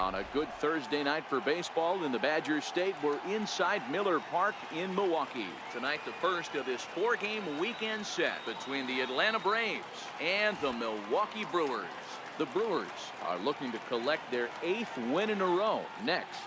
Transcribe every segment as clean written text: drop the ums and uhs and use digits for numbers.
On a good Thursday night for baseball in the Badger State, we're inside Miller Park in Milwaukee. Tonight, the first of this four-game weekend set between the Atlanta Braves and the Milwaukee Brewers. The Brewers are looking to collect their 8th win in a row next.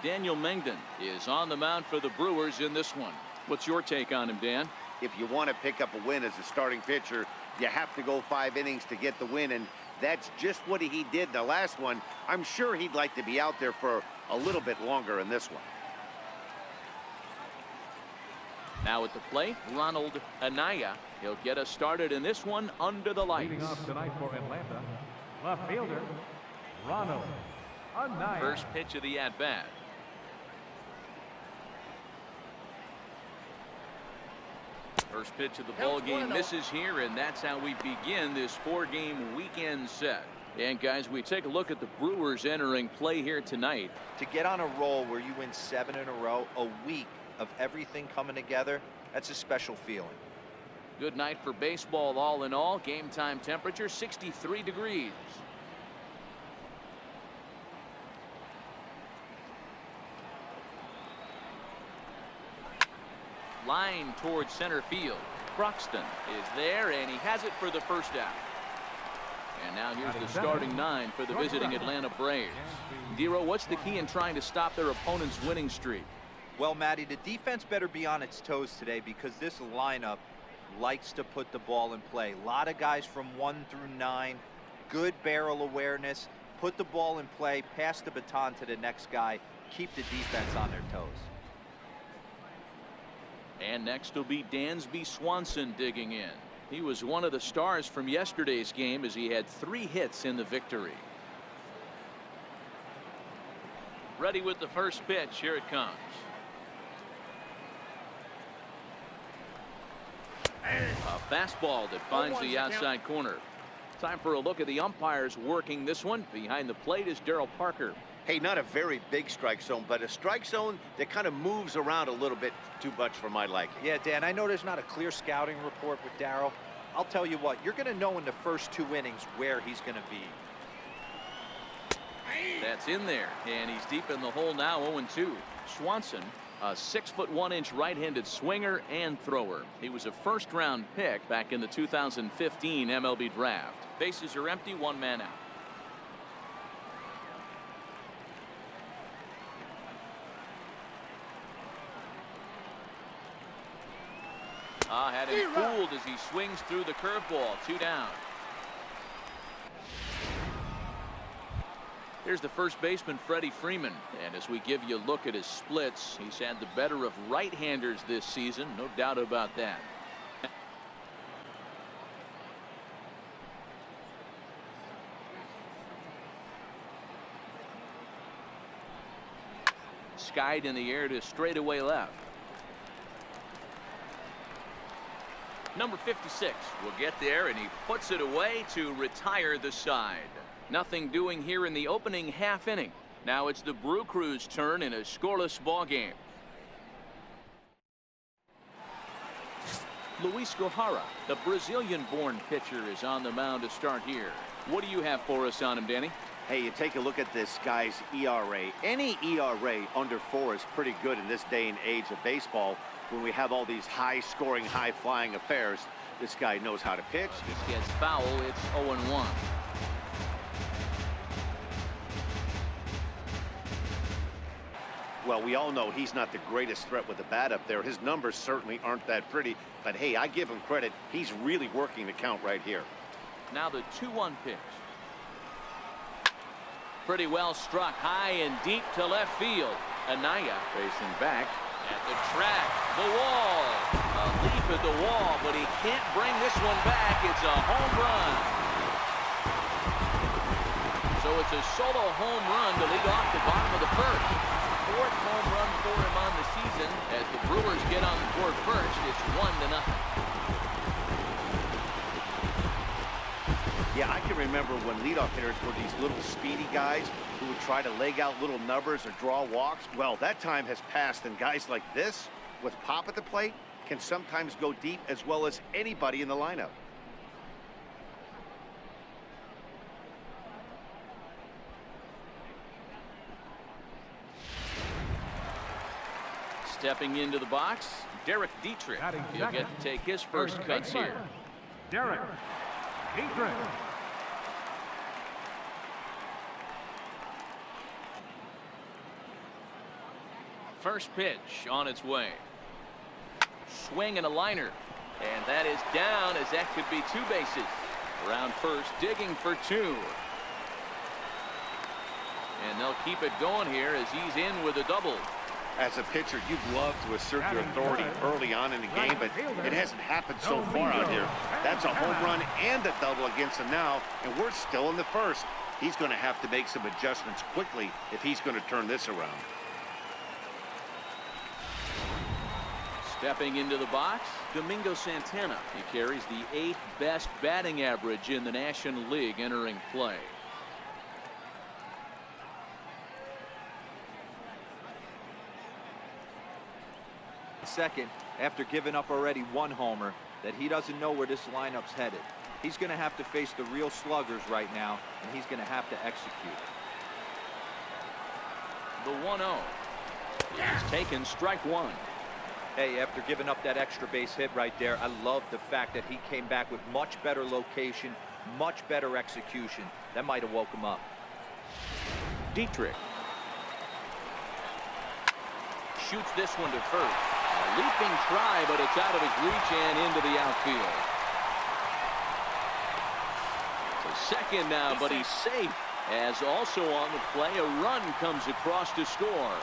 Daniel Mengden is on the mound for the Brewers in this one. What's your take on him, Dan? If you want to pick up a win as a starting pitcher, you have to go 5 innings to get the win, and that's just what he did the last one. I'm sure he'd like to be out there for a little bit longer in this one. Now at the plate, Ronald Anaya. He'll get us started in this one under the lights. Leading off tonight for Atlanta, left fielder Ronald Anaya. First pitch of the at-bat. First pitch of the ball game misses here, and that's how we begin this four-game weekend set. And guys, we take a look at the Brewers entering play here tonight. To get on a roll where you win 7 in a row, a week of everything coming together, that's a special feeling. Good night for baseball all in all. Game time temperature 63 degrees. Line towards center field. Broxton is there, and he has it for the first out. And now here's the starting 9 for the visiting Atlanta Braves. Dero, what's the key in trying to stop their opponent's winning streak? Well, Matty, the defense better be on its toes today because this lineup likes to put the ball in play. A lot of guys from 1 through 9, good barrel awareness, put the ball in play, pass the baton to the next guy, keep the defense on their toes. And next will be Dansby Swanson digging in. He was one of the stars from yesterday's game as he had 3 hits in the victory. Ready with the first pitch. Here it comes. A fastball that finds the outside corner. Time for a look at the umpires working this one. Behind the plate is Darryl Parker. Hey, not a very big strike zone, but a strike zone that kind of moves around a little bit too much for my liking. Yeah, Dan, I know there's not a clear scouting report with Darryl. I'll tell you what, you're going to know in the first 2 innings where he's going to be. That's in there, and he's deep in the hole now, 0-2. Swanson, a 6'1" right-handed swinger and thrower. He was a first-round pick back in the 2015 MLB draft. Bases are empty, 1 man out. Had him fooled as he swings through the curveball. 2 down. Here's the first baseman, Freddie Freeman. And as we give you a look at his splits, he's had the better of right-handers this season. No doubt about that. Skied in the air to straightaway left. Number 56 will get there, and he puts it away to retire the side. Nothing doing here in the opening half inning. Now it's the Brew Crew's turn in a scoreless ball game. Luis Gohara, the Brazilian-born pitcher, is on the mound to start here. What do you have for us on him, Danny? Hey, you take a look at this guy's ERA. Any ERA under 4 is pretty good in this day and age of baseball. When we have all these high-scoring, high-flying affairs, this guy knows how to pitch. This gets foul. It's 0-1. Well, we all know he's not the greatest threat with the bat up there. His numbers certainly aren't that pretty. But, hey, I give him credit. He's really working the count right here. Now the 2-1 pitch. Pretty well struck high and deep to left field. Anaya facing back. At the track, the wall. A leap at the wall, but he can't bring this one back. It's a home run. So it's a solo home run to lead off the bottom of the first. 4th home run for him on the season. As the Brewers get on the board first, it's 1-0. Yeah, I can remember when leadoff hitters were these little speedy guys who would try to leg out little numbers or draw walks. Well, that time has passed, and guys like this, with pop at the plate, can sometimes go deep as well as anybody in the lineup. Stepping into the box, Derek Dietrich. Batting He'll get second, to take his first third cuts baseman, here. Derek Dietrich. First pitch on its way. Swing and a liner. And that is down, as that could be 2 bases. Around first, digging for 2. And they'll keep it going here as he's in with a double. As a pitcher, you'd love to assert your authority early on in the game, but it hasn't happened so far out here. That's a home run and a double against him now, and we're still in the first. He's going to have to make some adjustments quickly if he's going to turn this around. Stepping into the box, Domingo Santana. He carries the 8th best batting average in the National League entering play. Second, after giving up already 1 homer, that he doesn't know where this lineup's headed. He's going to have to face the real sluggers right now, and he's going to have to execute. The 1-0 is taken, strike 1. Hey, after giving up that extra base hit right there, I love the fact that he came back with much better location, much better execution. That might have woke him up. Dietrich shoots this one to first. A leaping try, but it's out of his reach and into the outfield. To second now, but he's safe. As also on the play, a run comes across to score.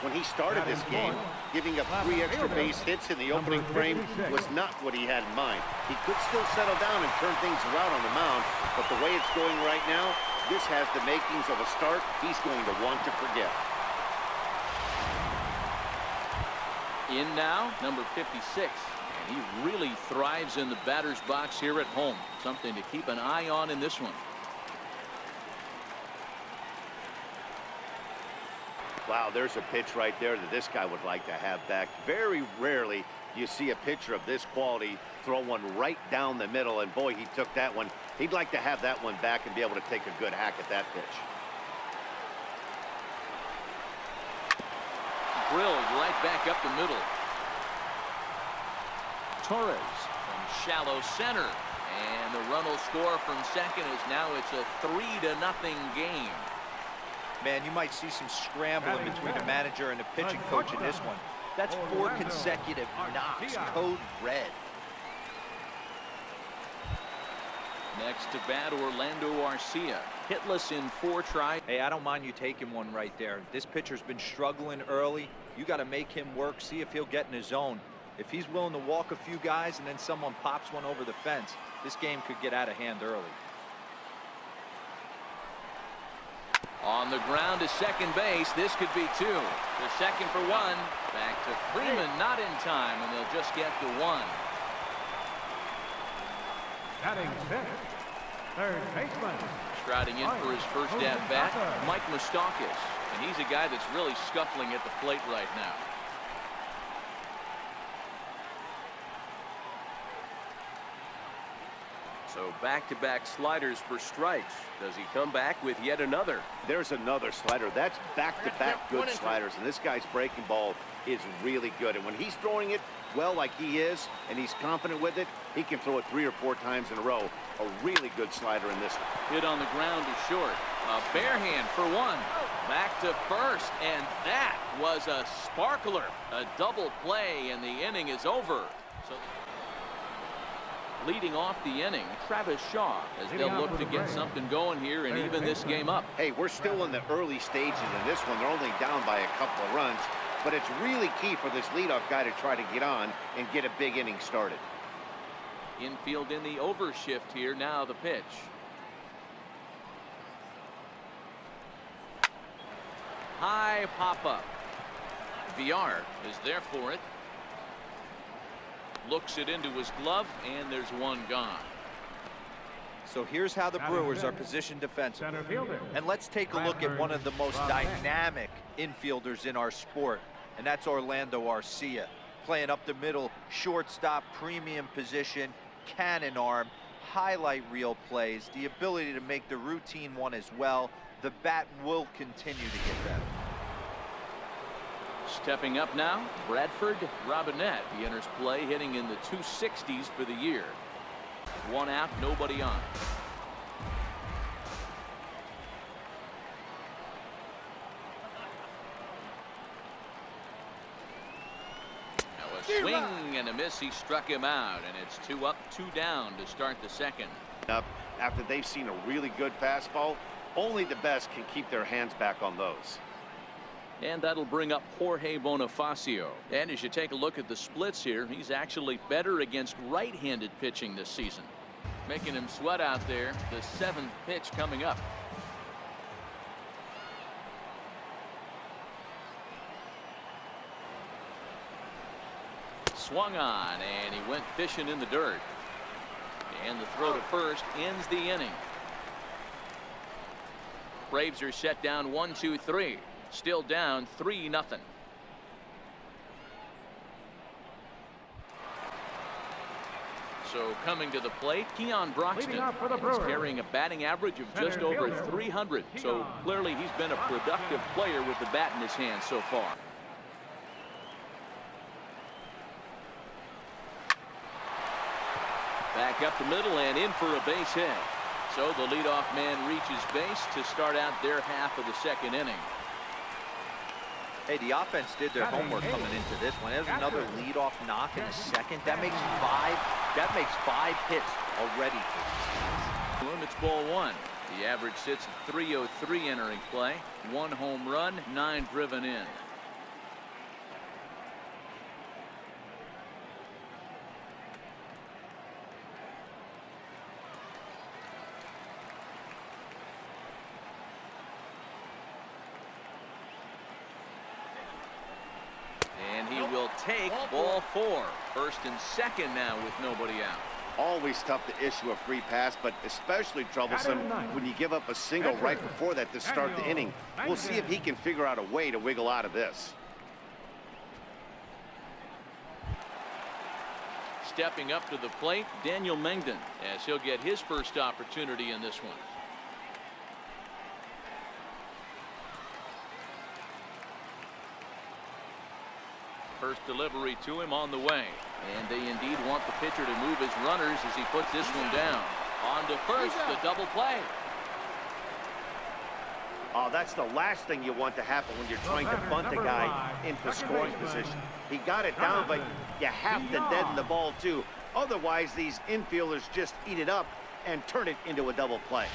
When he started this game, giving up 3 extra base hits in the opening frame was not what he had in mind. He could still settle down and turn things around on the mound, but the way it's going right now, this has the makings of a start he's going to want to forget. In now, number 56. And he really thrives in the batter's box here at home. Something to keep an eye on in this one. Wow, there's a pitch right there that this guy would like to have back. Very rarely do you see a pitcher of this quality throw one right down the middle, and boy, he took that one. He'd like to have that one back and be able to take a good hack at that pitch. Drilled right back up the middle. Torres from shallow center. And the run will score from second as now it's a 3-0 game. Man, you might see some scrambling between the manager and the pitching coach in this one. That's 4 consecutive knocks. Code red. Next to bat, Orlando Arcia. Hitless in 4 tries. Hey, I don't mind you taking one right there. This pitcher's been struggling early. You got to make him work, see if he'll get in his zone. If he's willing to walk a few guys and then someone pops one over the fence, this game could get out of hand early. On the ground to second base, this could be 2. The second for 1. Back to Freeman, not in time, and they'll just get the 1. Batting sixth, third baseman. Striding in for his first at-bat, Mike Moustakas. And he's a guy that's really scuffling at the plate right now. So back-to-back sliders for strikes. Does he come back with yet another? There's another slider. That's back-to-back good sliders, and this guy's breaking ball is really good. And when he's throwing it well like he is, and he's confident with it, he can throw it 3 or 4 times in a row. A really good slider in this one. Hit on the ground to short. A bare hand for 1. Back to first, and that was a sparkler. A double play, and the inning is over. So leading off the inning, Travis Shaw, as they'll look to get something going here and even this game up. Hey, we're still in the early stages in this one. They're only down by a couple of runs, but it's really key for this leadoff guy to try to get on and get a big inning started. Infield in the overshift here. Now the pitch. High pop-up. VR is there for it. Looks it into his glove, and there's 1 gone. So here's how the Brewers are positioned defensively. And let's take a look at one of the most dynamic infielders in our sport, and that's Orlando Arcia. Playing up the middle, shortstop, premium position, cannon arm, highlight reel plays, the ability to make the routine one as well. The bat will continue to get better. Stepping up now, Bradford Robinette. He enters play hitting in the 260s for the year. One out, nobody on. Now a swing and a miss. He struck him out, and it's 2 up, 2 down to start the second. Up after they've seen a really good fastball, only the best can keep their hands back on those. And that'll bring up Jorge Bonifacio. And as you take a look at the splits here, he's actually better against right-handed pitching this season. Making him sweat out there. The 7th pitch coming up. Swung on, and he went fishing in the dirt. And the throw to first ends the inning. Braves are set down 1-2-3. Still down 3-0. So coming to the plate, Keon Broxton. He's carrying a batting average of just over 300. So clearly he's been a productive player with the bat in his hand so far. Back up the middle and in for a base hit. So the leadoff man reaches base to start out their half of the second inning. Hey, the offense did their homework coming into this one. There's another leadoff knock in the second. That makes 5 hits already. It's ball 1. The average sits at 303 entering play. 1 home run, 9 driven in. Take ball 4. First and second now with nobody out. Always tough to issue a free pass, but especially troublesome when you give up a single right before that to start the inning. We'll see if he can figure out a way to wiggle out of this. Stepping up to the plate, Daniel Mengden, as he'll get his first opportunity in this one. First delivery to him on the way. And they indeed want the pitcher to move his runners as he puts this one down. On to first, the double play. Oh, that's the last thing you want to happen when you're trying to bunt a guy into scoring position. He got it down, but you have to deaden the ball too. Otherwise, these infielders just eat it up and turn it into a double play.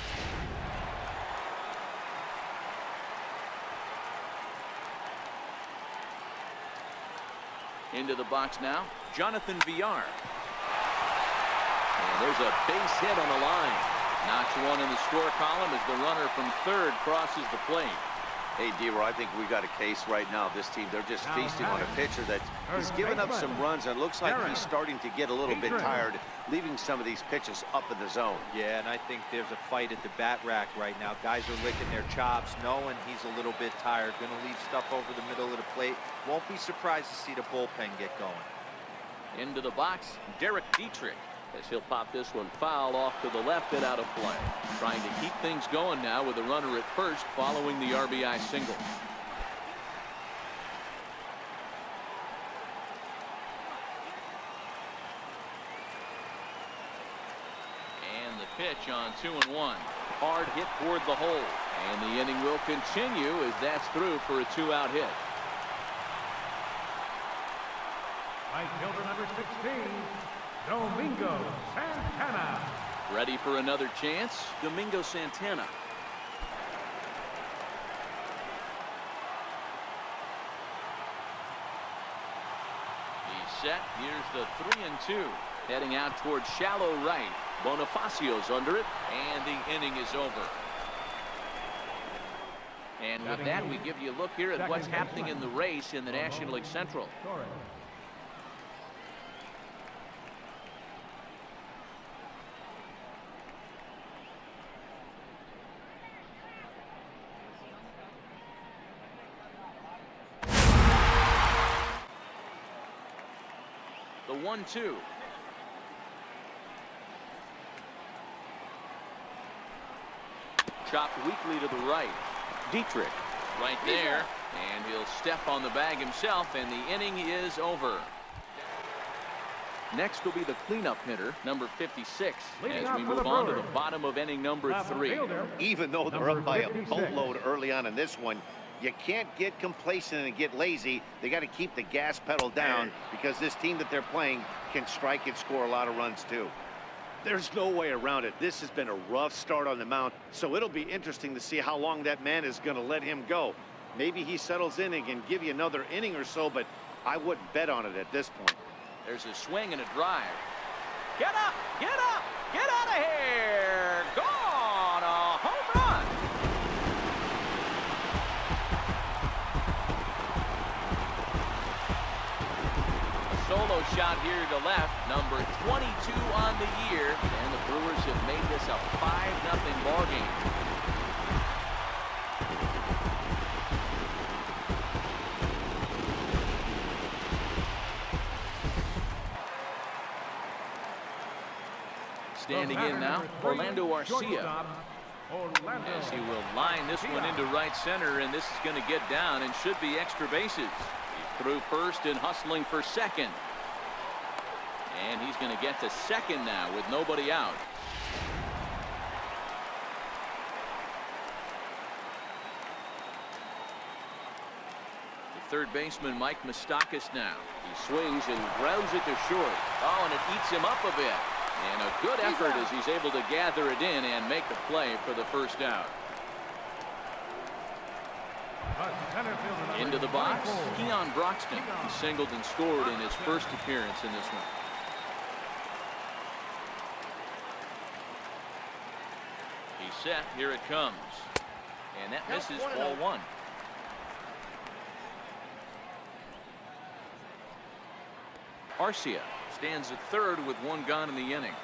Into the box now, Jonathan Villar. And there's a base hit on the line. Knocks one in the score column as the runner from third crosses the plate. Hey, D-Roy, I think we got a case right now. This team, they're just feasting on a pitcher that he's given up some runs, and it looks like he's starting to get a little bit tired, leaving some of these pitches up in the zone. Yeah, and I think there's a fight at the bat rack right now. Guys are licking their chops, knowing he's a little bit tired. Going to leave stuff over the middle of the plate. Won't be surprised to see the bullpen get going. Into the box, Derek Dietrich, as he'll pop this one foul off to the left and out of play. Trying to keep things going now with a runner at first following the RBI single. And the pitch on 2-1. Hard hit toward the hole. And the inning will continue as that's through for a 2-out hit. Right fielder number 16, Domingo Santana. Ready for another chance, Domingo Santana. He's set. Here's the 3-2. Heading out towards shallow right. Bonifacio's under it, and the inning is over. And with that, we give you a look here at what's happening in the race in the National League Central. The 1-2. Chopped weakly to the right. Dietrich right there. And he'll step on the bag himself, and the inning is over. Next will be the cleanup hitter, number 56, as we move on to the bottom of inning number 3. Even though they're up by a boatload early on in this one, you can't get complacent and get lazy. They got to keep the gas pedal down because this team that they're playing can strike and score a lot of runs too. There's no way around it. This has been a rough start on the mound, so it'll be interesting to see how long that man is going to let him go. Maybe he settles in and can give you another inning or so, but I wouldn't bet on it at this point. There's a swing and a drive. Get up! Get up! Get out of here! Gone! A home run! A solo shot here to left, number 22 on the year, and the Brewers have made this a 5-0 ball game. Standing in now, Orlando Arcia, as he will line this one into right center, and this is going to get down and should be extra bases. He's through first and hustling for second. And he's going to get to second now with nobody out. The third baseman, Mike Moustakas, now. He swings and grounds it to short. Oh, and it eats him up a bit. And a good effort as he's able to gather it in and make the play for the first out. Into the box, Keon Broxton. He singled and scored in his first appearance in this one. He's set. Here it comes. And that misses, ball 1. Arcia stands at third with 1 gone in the inning.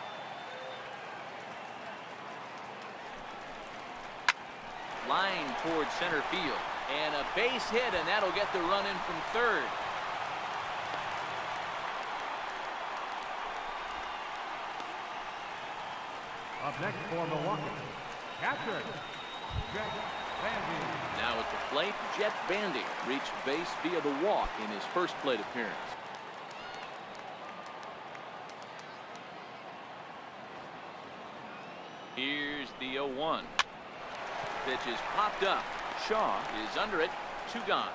Line towards center field. And a base hit, and that'll get the run in from third. Up next for Milwaukee, catcher, Jet Bandy. Now at the plate, Jet Bandy reached base via the walk in his first plate appearance. Here's the 0-1. Pitch is popped up. Shaw is under it. 2 gone.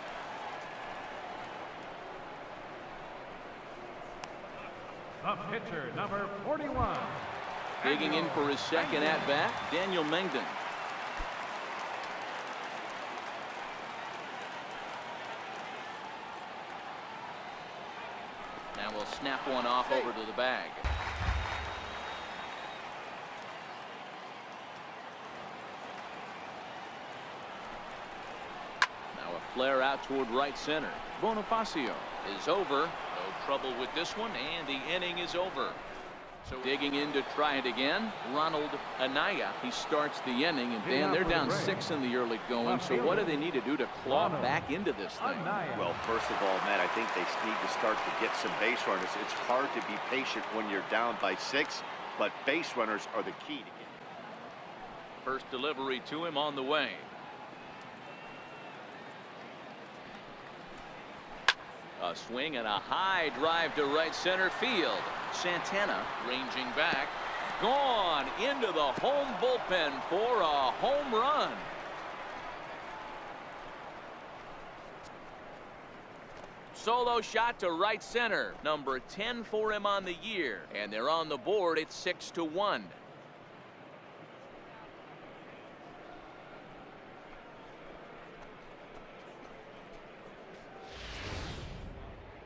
The pitcher, number 41. Digging in for his second at-bat, Daniel Mengden. Now we'll snap one off over to the bag. Flare out toward right center. Bonifacio is over. No trouble with this one, and the inning is over. So digging in to try it again, Ronald Anaya. He starts the inning, and Dan, they're down 6 in the early going. So what do they need to do to claw back into this thing? Well, first of all, Matt, I think they need to start to get some base runners. It's hard to be patient when you're down by 6, but base runners are the key to it. First delivery to him on the way. A swing and a high drive to right center field. Santana ranging back. Gone into the home bullpen for a home run. Solo shot to right center. Number 10 for him on the year. And they're on the board at 6-1.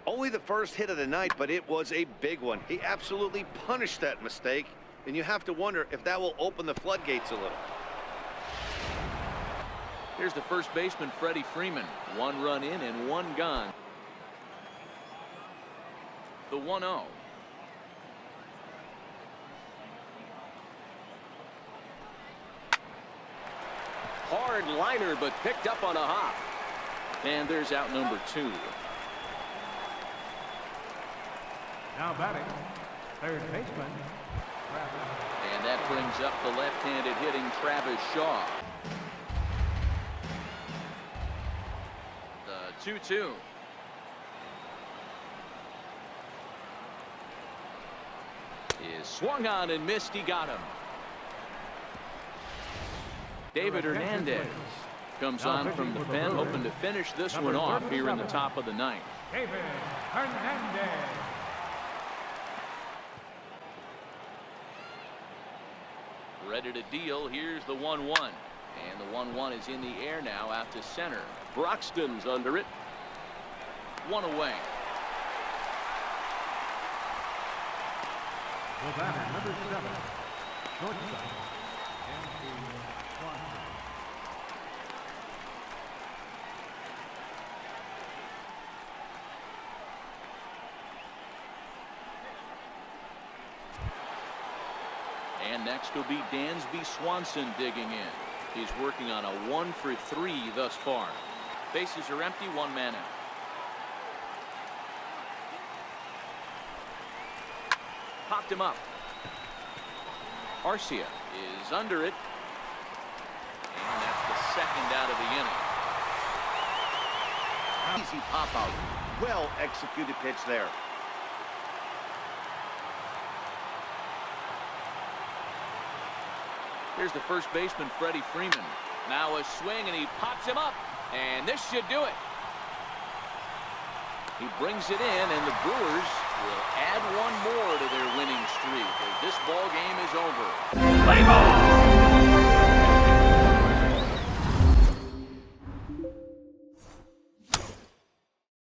Only the first hit of the night, but it was a big one. He absolutely punished that mistake, and you have to wonder if that will open the floodgates a little. Here's the first baseman, Freddie Freeman. 1 run in and 1 gone. The 1-0. Hard liner, but picked up on a hop. And there's out number 2. Now batting, third baseman, Travis. And that brings up the left-handed hitting Travis Shaw. 2-2. Is swung on and missed. He got him. David Hernandez comes on from the pen, hoping to finish this one off here in the top of the ninth. David Hernandez. Ready to deal. Here's the 1-1. And the 1-1 is in the air now out to center. Broxton's under it. One away. The batter, number 7, shortstop, Anthony Swanson. And next will be Dansby Swanson digging in. He's working on a 1 for 3 thus far. Bases are empty, 1 man out. Popped him up. Arcia is under it. And that's the second out of the inning. Easy pop out. Well executed pitch there. Here's the first baseman, Freddie Freeman. Now a swing, and he pops him up. And this should do it. He brings it in, and the Brewers will add 1 more to their winning streak as this ball game is over. Play ball!